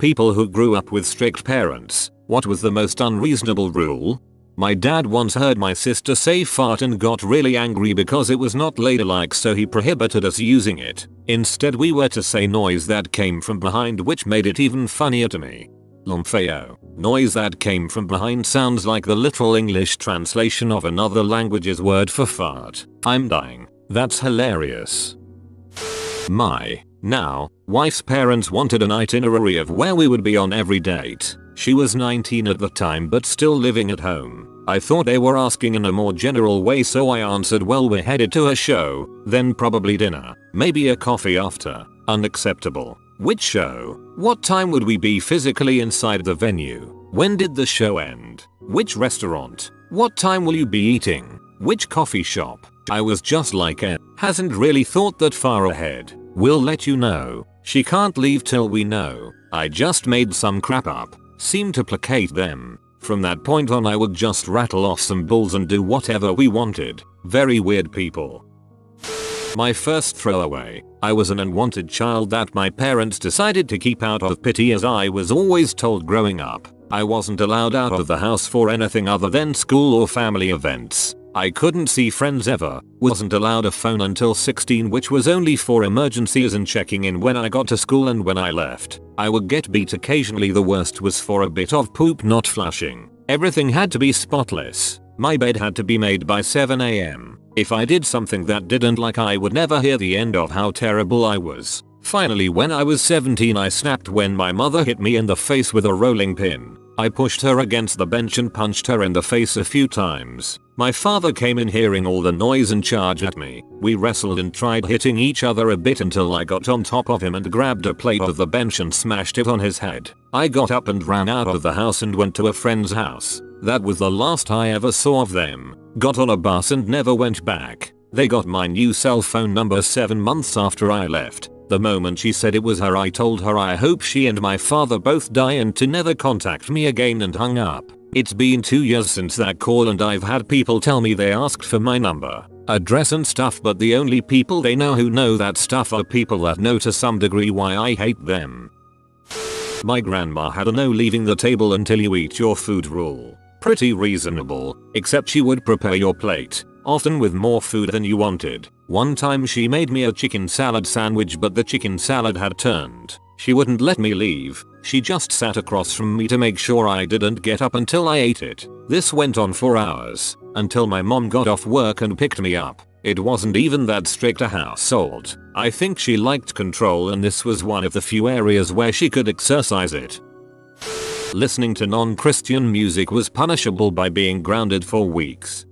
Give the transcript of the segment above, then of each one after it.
People who grew up with strict parents. What was the most unreasonable rule? My dad once heard my sister say fart and got really angry because it was not ladylike, so he prohibited us using it. Instead we were to say noise that came from behind, which made it even funnier to me. Lumfeo. Noise that came from behind sounds like the literal English translation of another language's word for fart. I'm dying. That's hilarious. My now wife's parents wanted an itinerary of where we would be on every date. She was 19 at the time but still living at home. I thought they were asking in a more general way, so I answered, well, we're headed to a show, then probably dinner, maybe a coffee after. Unacceptable. Which show? What time would we be physically inside the venue? When did the show end? Which restaurant? What time will you be eating? Which coffee shop? I was just like, hasn't really thought that far ahead. We'll let you know. She can't leave till we know. I just made some crap up. Seemed to placate them. From that point on I would just rattle off some bulls and do whatever we wanted. Very weird people. My first throwaway. I was an unwanted child that my parents decided to keep out of pity, as I was always told growing up. I wasn't allowed out of the house for anything other than school or family events. I couldn't see friends ever, wasn't allowed a phone until 16, which was only for emergencies and checking in when I got to school and when I left. I would get beat occasionally, the worst was for a bit of poop not flushing. Everything had to be spotless. My bed had to be made by 7 AM. If I did something that didn't like, I would never hear the end of how terrible I was. Finally, when I was 17, I snapped when my mother hit me in the face with a rolling pin. I pushed her against the bench and punched her in the face a few times. My father came in hearing all the noise and charged at me. We wrestled and tried hitting each other a bit until I got on top of him and grabbed a plate of the bench and smashed it on his head. I got up and ran out of the house and went to a friend's house. That was the last I ever saw of them. Got on a bus and never went back. They got my new cell phone number 7 months after I left. The moment she said it was her, I told her I hope she and my father both die and to never contact me again, and hung up. It's been 2 years since that call and I've had people tell me they asked for my number, address and stuff, but the only people they know who know that stuff are people that know to some degree why I hate them. My grandma had a no leaving the table until you eat your food rule. Pretty reasonable, except she would prepare your plate, often with more food than you wanted. One time she made me a chicken salad sandwich, but the chicken salad had turned. She wouldn't let me leave. She just sat across from me to make sure I didn't get up until I ate it. This went on for hours, until my mom got off work and picked me up. It wasn't even that strict a household. I think she liked control, and this was one of the few areas where she could exercise it. Listening to non-Christian music was punishable by being grounded for weeks.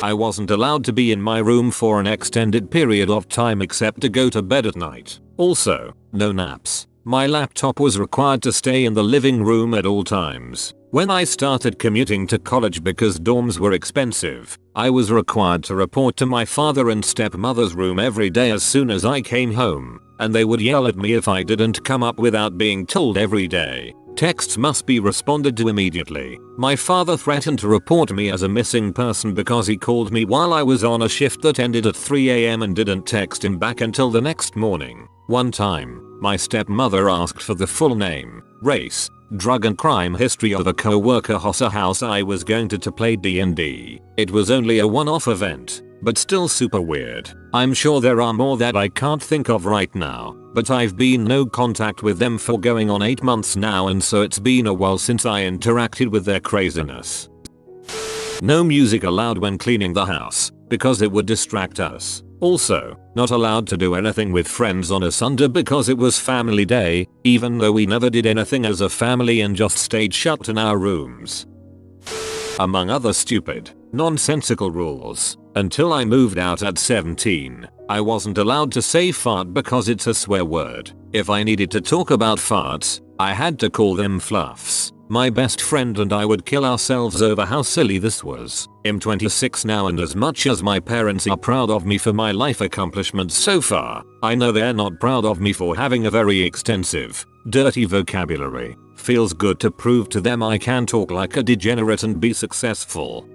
I wasn't allowed to be in my room for an extended period of time except to go to bed at night. Also, no naps. My laptop was required to stay in the living room at all times. When I started commuting to college because dorms were expensive, I was required to report to my father and stepmother's room every day as soon as I came home, and they would yell at me if I didn't come up without being told every day. Texts must be responded to immediately. My father threatened to report me as a missing person because he called me while I was on a shift that ended at 3 AM and didn't text him back until the next morning. One time, my stepmother asked for the full name, race, drug and crime history of a co-worker whose house I was going to play D&D. It was only a one-off event, but still super weird. I'm sure there are more that I can't think of right now, but I've been no contact with them for going on 8 months now, and so it's been a while since I interacted with their craziness. No music allowed when cleaning the house, because it would distract us. Also, not allowed to do anything with friends on a Sunday because it was family day, even though we never did anything as a family and just stayed shut in our rooms. Among other stupid, nonsensical rules, until I moved out at 17, I wasn't allowed to say fart because it's a swear word. If I needed to talk about farts, I had to call them fluffs. My best friend and I would kill ourselves over how silly this was. I'm 26 now, and as much as my parents are proud of me for my life accomplishments so far, I know they're not proud of me for having a very extensive, dirty vocabulary. Feels good to prove to them I can talk like a degenerate and be successful.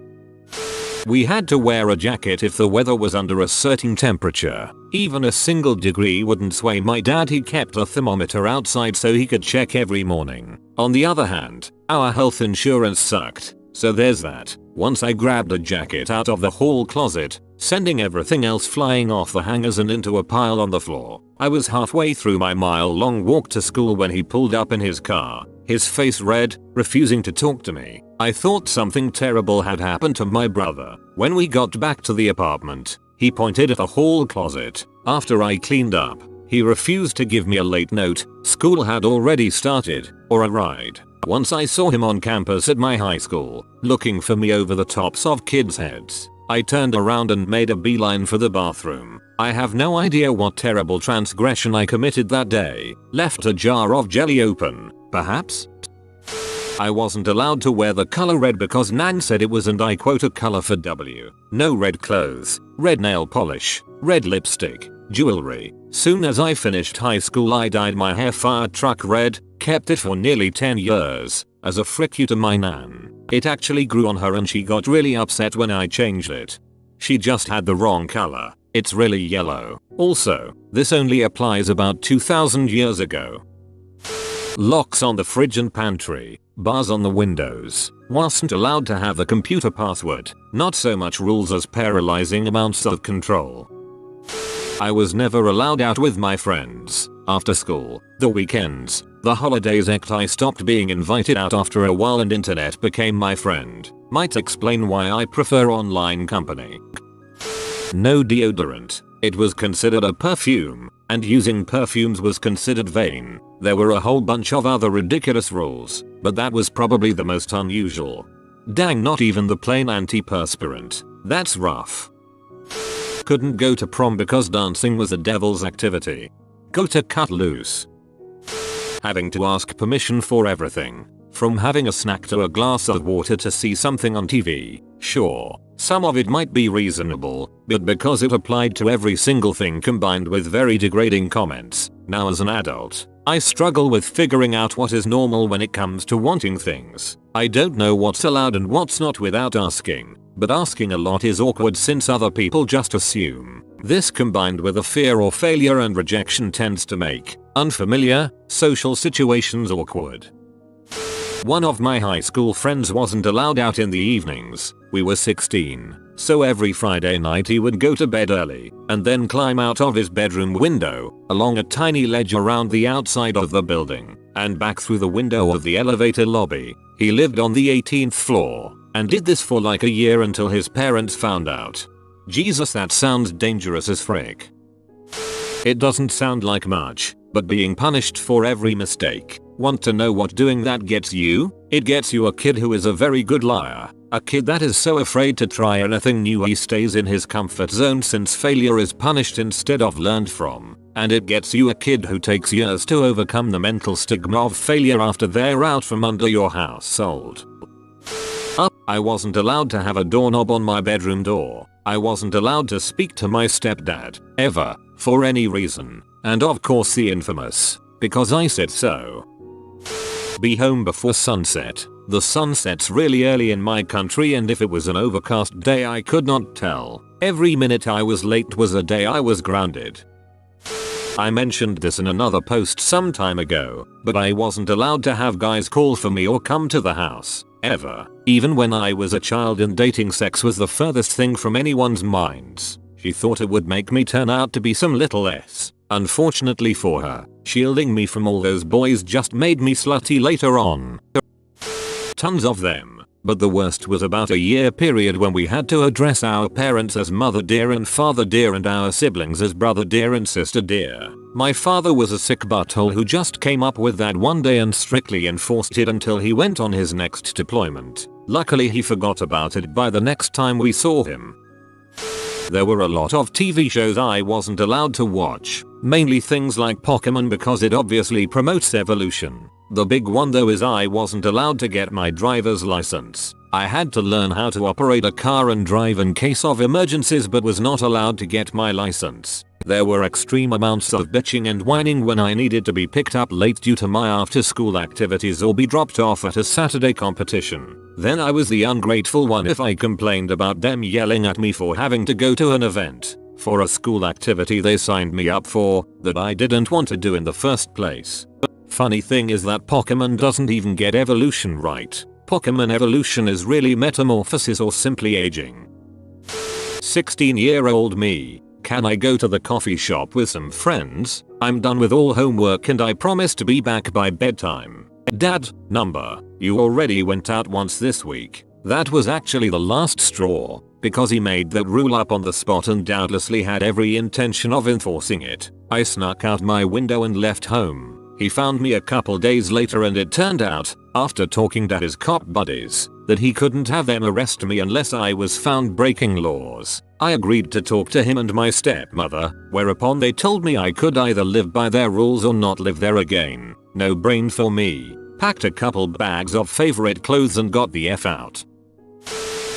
We had to wear a jacket if the weather was under a certain temperature. Even a single degree wouldn't sway my dad. He kept a thermometer outside so he could check every morning. On the other hand, our health insurance sucked. So there's that. Once I grabbed a jacket out of the hall closet, sending everything else flying off the hangers and into a pile on the floor. I was halfway through my mile-long walk to school when he pulled up in his car, his face red, refusing to talk to me. I thought something terrible had happened to my brother. When we got back to the apartment, he pointed at the hall closet. After I cleaned up, he refused to give me a late note, school had already started, or a ride. Once I saw him on campus at my high school, looking for me over the tops of kids' heads. I turned around and made a beeline for the bathroom. I have no idea what terrible transgression I committed that day. Left a jar of jelly open, perhaps? I wasn't allowed to wear the color red because Nan said it was, and I quote, a color for W. No red clothes, red nail polish, red lipstick, jewelry. Soon as I finished high school I dyed my hair fire truck red, kept it for nearly 10 years, as a frick you to my Nan. It actually grew on her and she got really upset when I changed it. She just had the wrong color. It's really yellow. Also, this only applies about 2000 years ago. Locks on the fridge and pantry, bars on the windows. Wasn't allowed to have a computer password. Not so much rules as paralyzing amounts of control. I was never allowed out with my friends. After school, the weekends, the holidays. I stopped being invited out after a while and internet became my friend. Might explain why I prefer online company. No deodorant. It was considered a perfume, and using perfumes was considered vain. There were a whole bunch of other ridiculous rules, but that was probably the most unusual. Dang, not even the plain antiperspirant. That's rough. Couldn't go to prom because dancing was a devil's activity. Go to cut loose. Having to ask permission for everything. From having a snack to a glass of water to see something on TV. Sure, some of it might be reasonable, but because it applied to every single thing combined with very degrading comments. Now as an adult, I struggle with figuring out what is normal when it comes to wanting things. I don't know what's allowed and what's not without asking, but asking a lot is awkward since other people just assume. This combined with a fear of failure and rejection tends to make unfamiliar social situations awkward. One of my high school friends wasn't allowed out in the evenings. We were 16, so every Friday night he would go to bed early and then climb out of his bedroom window, along a tiny ledge around the outside of the building, and back through the window of the elevator lobby. He lived on the 18th floor and did this for like a year until his parents found out. Jesus, that sounds dangerous as frick. It doesn't sound like much, but being punished for every mistake. Want to know what doing that gets you? It gets you a kid who is a very good liar. A kid that is so afraid to try anything new he stays in his comfort zone since failure is punished instead of learned from. And it gets you a kid who takes years to overcome the mental stigma of failure after they're out from under your household. I wasn't allowed to have a doorknob on my bedroom door. I wasn't allowed to speak to my stepdad, ever, for any reason. And of course the infamous, because I said so. Be home before sunset. The sun sets really early in my country, and if it was an overcast day I could not tell. Every minute I was late was a day I was grounded. I mentioned this in another post some time ago, but I wasn't allowed to have guys call for me or come to the house, ever. Even when I was a child and dating, sex was the furthest thing from anyone's minds. She thought it would make me turn out to be some little S. Unfortunately for her, shielding me from all those boys just made me slutty later on. Tons of them, but the worst was about a year period when we had to address our parents as mother dear and father dear and our siblings as brother dear and sister dear. My father was a sick butthole who just came up with that one day and strictly enforced it until he went on his next deployment. Luckily he forgot about it by the next time we saw him. There were a lot of TV shows I wasn't allowed to watch, mainly things like Pokemon because it obviously promotes evolution. The big one though is I wasn't allowed to get my driver's license. I had to learn how to operate a car and drive in case of emergencies but was not allowed to get my license. There were extreme amounts of bitching and whining when I needed to be picked up late due to my after school activities or be dropped off at a Saturday competition. Then I was the ungrateful one if I complained about them yelling at me for having to go to an event for a school activity they signed me up for that I didn't want to do in the first place. Funny thing is that Pokemon doesn't even get evolution right. Pokemon evolution is really metamorphosis or simply aging. 16-year-old me. Can I go to the coffee shop with some friends? I'm done with all homework and I promise to be back by bedtime. Dad, number. You already went out once this week. That was actually the last straw, because he made that rule up on the spot and doubtlessly had every intention of enforcing it. I snuck out my window and left home. He found me a couple days later and it turned out, after talking to his cop buddies, that he couldn't have them arrest me unless I was found breaking laws. I agreed to talk to him and my stepmother, whereupon they told me I could either live by their rules or not live there again. No brain for me. Packed a couple bags of favorite clothes and got the F out.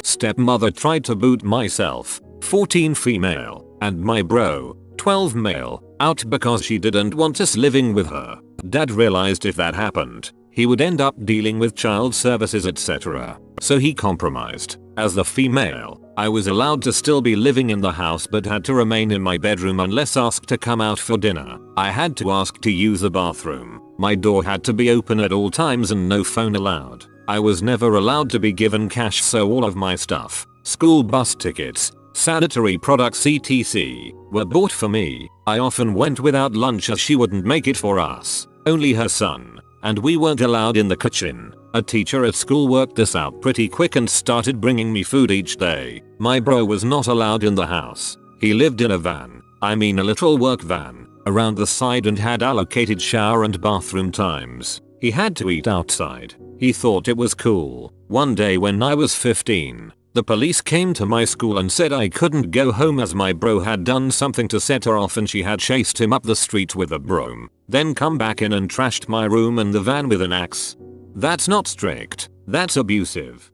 Stepmother tried to boot myself, 14 female, and my bro, 12 male, out because she didn't want us living with her. Dad realized if that happened, he would end up dealing with child services etc. So he compromised. As the female, I was allowed to still be living in the house but had to remain in my bedroom unless asked to come out for dinner. I had to ask to use the bathroom. My door had to be open at all times and no phone allowed. I was never allowed to be given cash, so all of my stuff, school bus tickets, sanitary products etc. were bought for me. I often went without lunch as she wouldn't make it for us, only her son, and we weren't allowed in the kitchen. A teacher at school worked this out pretty quick and started bringing me food each day. My bro was not allowed in the house. He lived in a van, I mean a little work van, around the side and had allocated shower and bathroom times. He had to eat outside. He thought it was cool. One day when I was 15, the police came to my school and said I couldn't go home as my bro had done something to set her off and she had chased him up the street with a broom, then come back in and trashed my room and the van with an axe. That's not strict, that's abusive.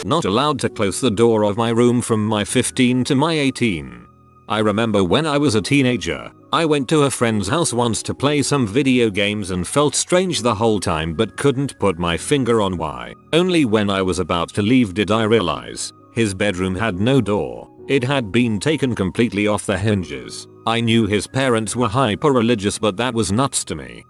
Not allowed to close the door of my room from my 15 to my 18. I remember when I was a teenager, I went to a friend's house once to play some video games and felt strange the whole time but couldn't put my finger on why. Only when I was about to leave did I realize his bedroom had no door. It had been taken completely off the hinges. I knew his parents were hyper religious but that was nuts to me.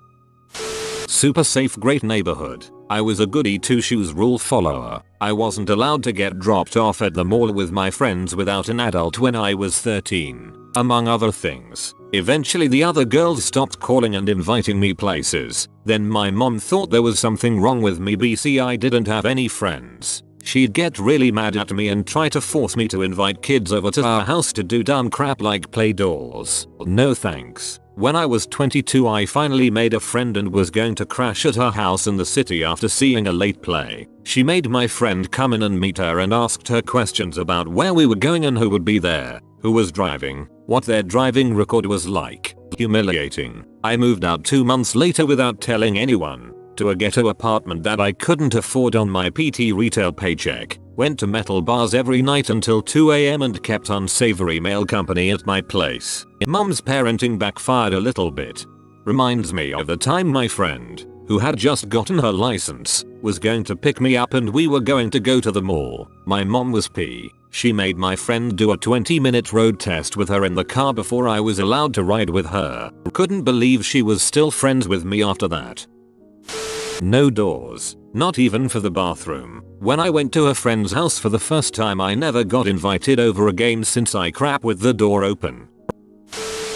Super safe, great neighborhood. I was a goody two shoes rule follower. I wasn't allowed to get dropped off at the mall with my friends without an adult when I was 13, among other things. Eventually the other girls stopped calling and inviting me places. Then my mom thought there was something wrong with me because I didn't have any friends. She'd get really mad at me and try to force me to invite kids over to our house to do dumb crap like play dolls. No thanks. When I was 22 I finally made a friend and was going to crash at her house in the city after seeing a late play. She made my friend come in and meet her and asked her questions about where we were going and who would be there, who was driving, what their driving record was like. Humiliating. I moved out 2 months later without telling anyone, to a ghetto apartment that I couldn't afford on my PT retail paycheck. Went to metal bars every night until 2 AM and kept unsavory male company at my place. Mom's parenting backfired a little bit. Reminds me of the time my friend, who had just gotten her license, was going to pick me up and we were going to go to the mall. My mom was P. She made my friend do a 20-minute road test with her in the car before I was allowed to ride with her. Couldn't believe she was still friends with me after that. No doors, not even for the bathroom. When I went to a friend's house for the first time I never got invited over again since I crap with the door open.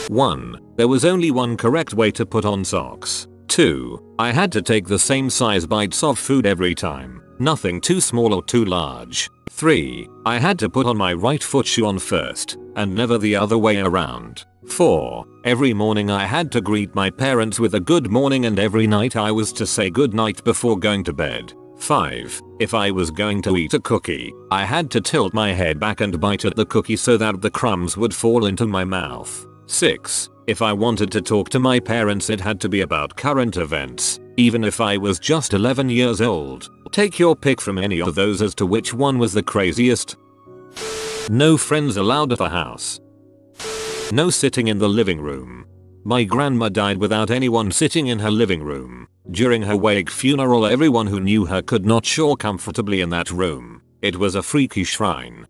1. There was only one correct way to put on socks. 2. I had to take the same size bites of food every time. Nothing too small or too large. 3. I had to put on my right foot shoe on first, and never the other way around. 4. Every morning I had to greet my parents with a good morning and every night I was to say good night before going to bed. 5. If I was going to eat a cookie, I had to tilt my head back and bite at the cookie so that the crumbs would fall into my mouth. 6. If I wanted to talk to my parents it had to be about current events, even if I was just 11 years old. Take your pick from any of those as to which one was the craziest. No friends allowed at the house. No sitting in the living room. My grandma died without anyone sitting in her living room. During her wake funeral, everyone who knew her could not shore comfortably in that room. It was a freaky shrine.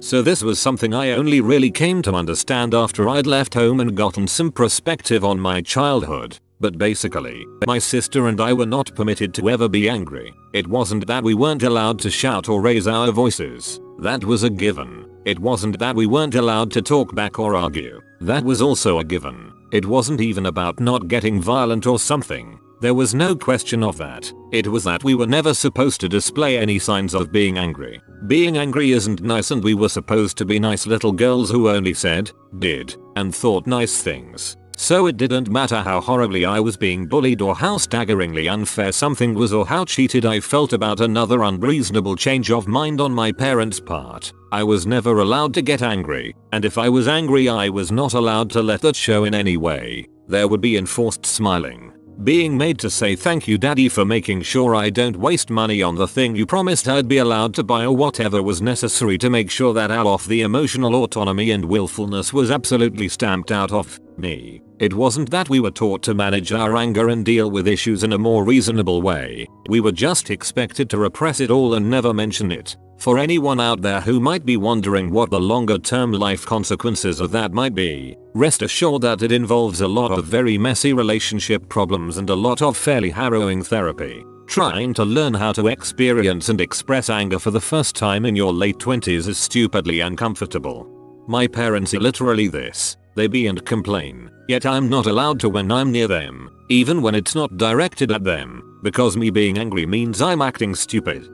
So this was something I only really came to understand after I'd left home and gotten some perspective on my childhood. But basically, my sister and I were not permitted to ever be angry. It wasn't that we weren't allowed to shout or raise our voices. That was a given. It wasn't that we weren't allowed to talk back or argue. That was also a given. It wasn't even about not getting violent or something. There was no question of that. It was that we were never supposed to display any signs of being angry. Being angry isn't nice, and we were supposed to be nice little girls who only said, did, and thought nice things. So it didn't matter how horribly I was being bullied or how staggeringly unfair something was or how cheated I felt about another unreasonable change of mind on my parents' part. I was never allowed to get angry, and if I was angry I was not allowed to let that show in any way. There would be enforced smiling. Being made to say thank you daddy for making sure I don't waste money on the thing you promised I'd be allowed to buy, or whatever was necessary to make sure that all of the emotional autonomy and willfulness was absolutely stamped out of me. It wasn't that we were taught to manage our anger and deal with issues in a more reasonable way. We were just expected to repress it all and never mention it. For anyone out there who might be wondering what the longer term life consequences of that might be, rest assured that it involves a lot of very messy relationship problems and a lot of fairly harrowing therapy. Trying to learn how to experience and express anger for the first time in your late 20s is stupidly uncomfortable. My parents are literally this. They be and complain, yet I'm not allowed to when I'm near them, even when it's not directed at them, because me being angry means I'm acting stupid.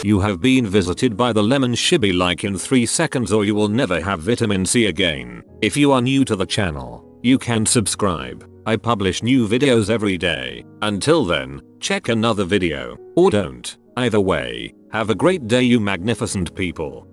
You have been visited by the lemon shibby like in 3 seconds, or you will never have vitamin C again. If you are new to the channel, you can subscribe. I publish new videos every day. Until then, check another video, or don't. Either way, have a great day you magnificent people.